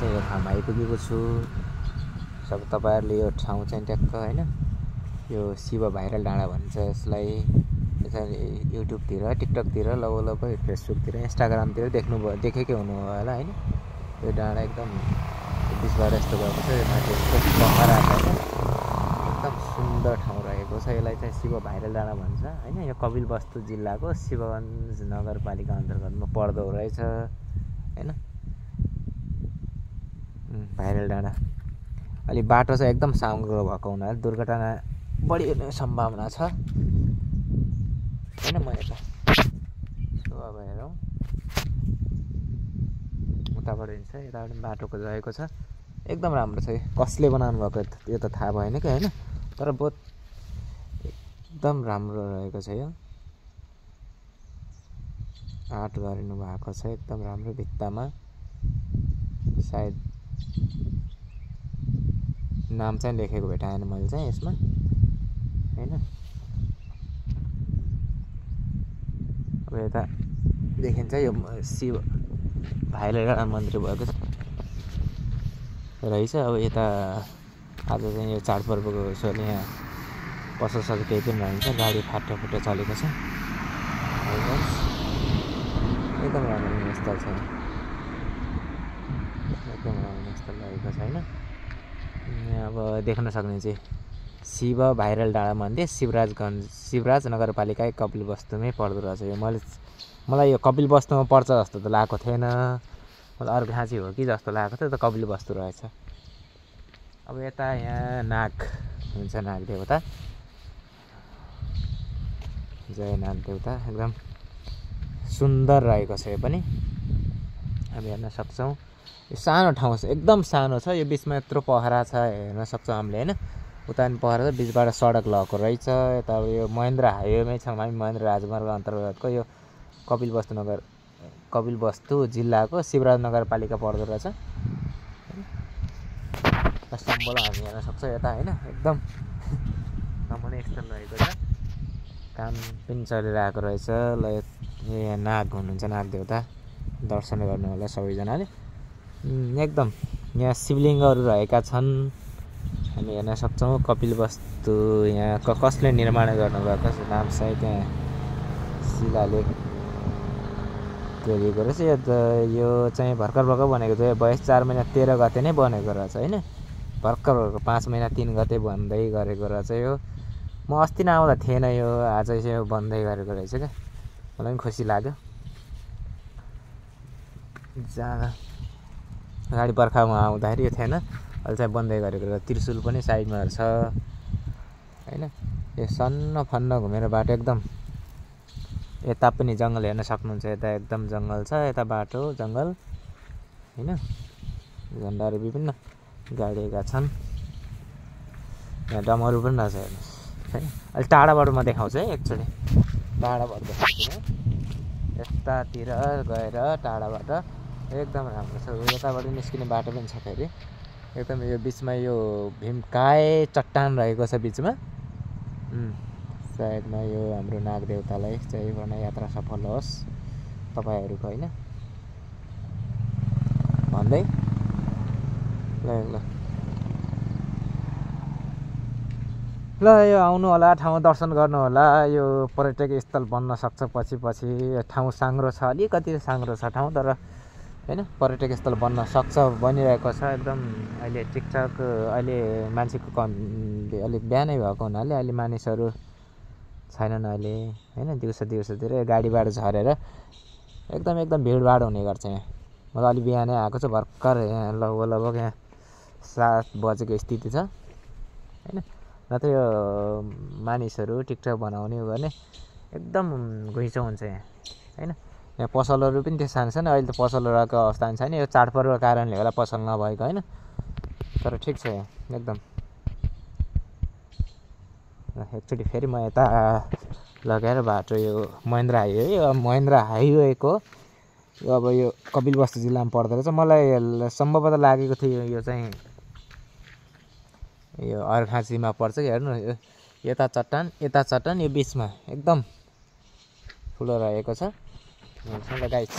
चाहिँ यो ठाउँमा आइपुगेको छु। सब तपाईहरुले यो ठाउँ चाहिँ ट्याक्क हैन यो शिव भाइरल डाँडा भन्छ यसलाई। यसरी युट्युबतिर टिकटकतिर लगभग फेसबुकतिर इन्स्टाग्रामतिर देखेकै हुनु होला हैन। यो डाँडा एकदम बिचबाट यस्तो गएको छ। यो माथि यस्तो पहरा छ एकदम सुन्दर ठाउँ रहेको छ। यसलाई चाहिँ शिव भाइरल डाँडा भन्छ हैन। यो कपिलवस्तु जिल्लाको शिवगञ्ज नगरपालिका अन्तर्गतमा पर्दो रहेछ हैन। भाइरल डाँडा अलि बाटो चाहिँ एकदम साँघुरो भएको हुनाले दुर्घटना बढी हुने सम्भावना छ हैन। म यता सुवा भएर उताबाट हिँड्छ यताबाट बाटोको रहेको छ। एकदम राम्रो छ। कसले बनाउनु भएको यो त थाहा भएन कि हैन, तर बहुत एकदम राम्रो रहेको छ। यो आर्ट गरिनु भएको छ एकदम राम्रो भित्तामा। सायद नाम चाहिँ लेखेको भेटाएन मैले चाहिँ यसमा हैन। अब यता देखिन्छ यो शिव भाइरल मन्दिर भएको रहेछ। अब यता आज चाहिँ यो चाडपर्वको उसले यहाँ पसल केही पनि रहन्छ। गाडी फाटो चलेको छ। एकदम राम्रो स्थल छ। एकदम राम्रो स्थल रहेको छ हैन। यहाँ अब देख्न सक्ने चाहिँ शिव भाइरल डाँडा मन्दिर शिवराज नगरपालिका कपिलवस्तुमै पर्दो रहेछ। यो मलाई यो कपिलवस्तुमा पर्छ जस्तो त लागेको थिएन। मलाई अर्को खाँची हो कि जस्तो लागेको थियो, त कपिलवस्तु रहेछ। अब यता यहाँ नाग हुन्छ, नाग देवता जय नाग देवता एकदम सुन्दर रहेको छ। यो पनि अब हेर्न सक्छौँ। यो सानो ठाउँ छ, एकदम सानो छ। यो बिचमा यत्रो पहरा छ हेर्न सक्छौँ हामीले हैन। उता पनि पहरा छ, बिचबाट सडक लगेको रहेछ। यता अब यो महेन्द्र हाइवेमै छौँ हामी। महेन्द्र राजमार्ग अन्तर्गतको यो कपिलवस्तु जिल्लाको शिवराज नगरपालिका पर्दो रहेछ। सम्बल हामी हेर्न सक्छौँ यता हैन। एकदम रमणीय स्थल रहेको छ। काम पनि चलिरहेको रहेछ। ल यहाँ नाग हुनुहुन्छ, नाग देवता दर्शन गर्नु होला सबैजनाले। एकदम यहाँ शिवलिङ्गहरू रहेका छन् हामी हेर्न सक्छौँ। कपिलवस्तु यहाँ कसले निर्माण गर्नुभएको नाम सहित त्यहाँ शिलालेख गरिएको रहेछ। यो चाहिँ भर्खर बनेको थियो। 22/4 महिना 13 गते नै बनेको रहेछ हैन। भर्खर 5 महिना 3 गते बन्दै गरेको रहेछ। यो म अस्ति नआउँदा थिएन, यो आज चाहिँ यो बन्दै गरेको रहेछ क्या। मलाई पनि खुसी लाग्यो। गाडी बर्खामा आउँदाखेरि यो थिएन, अहिले चाहिँ बन्दै गरेको रहेछ। त्रिशुल पनि साइडमा छ हैन। यो सन्न फन्न घुमेर बाटो एकदम यता पनि जङ्गल हेर्न सक्नुहुन्छ। यता एकदम जङ्गल छ, यता बाटो जङ्गल हैन। झन्डाहरू विभिन्न गाडिएका छन्। यहाँ डमरू पनि रहेछ हेर्नुहोस् है। अहिले टाढाबाट म देखाउँछु है, एकचोटि टाढाबाट देखाउँछु म। यतातिर गएर टाढाबाट एकदम राम्रो छ। यताबाट निस्किने बाटो पनि छ फेरि। एकदम यो बिचमा यो भीमकाय चट्टान रहेको छ बिचमा। सायदमा यो हाम्रो नाग देवतालाई चाहिँ गर्न यात्रा सफल होस् तपाईहरुको हैन भन्दै ल यो आउनु होला, ठाउँ दर्शन गर्नु होला। यो पर्यटक स्थल बन्न सक्छ पछि ठाउँ साङ्ग्रो छ, अलिकति साङ्ग्रो छ ठाउँ, तर हैन पर्यटक स्थल बन्न सक्छ, बनिरहेको छ एकदम। अहिले टिकटक अहिले मान्छेको कम अलिक बिहानै भएको हुनाले अहिले मानिसहरू छैनन् अहिले हैन। दिउँसोतिर गाडीबाट झरेर एकदम भिडभाड हुने गर्छ यहाँ। म त अलि बिहानै आएको छु भर्खर। यहाँ लगभग यहाँ 7 बजेको स्थिति छ हैन। नत्र यो मानिसहरू टिकटक बनाउने गर्ने एकदम घुइँचो हुन्छ यहाँ हैन। यहाँ पसलहरू पनि त्यो सानो अहिले त पसलहरूको अवस्था छैन। यो चाडपर्वको कारणले होला पसल नभएको हैन, तर ठिक छ यहाँ एकदम। एकचोटि फेरि म यता लगाएर बाटो यो महेन्द्र हाइवेको यो अब यो कपिलवस्तु जिल्लामा पर्दो रहेछ। मलाई सम्भवतः लागेको थियो यो चाहिँ यो अर्घाँचीमा पर्छ कि हेर्नु। यता चट्टान यो बिचमा एकदम ठुलो रहेको छ। ल guys,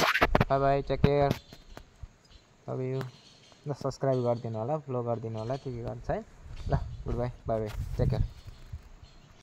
bye bye, take care, love you. ल सब्सक्राइब गरिदिनु होला, फलो गरिदिनु होला, के गर्छ है। ल goodbye, bye bye, take care.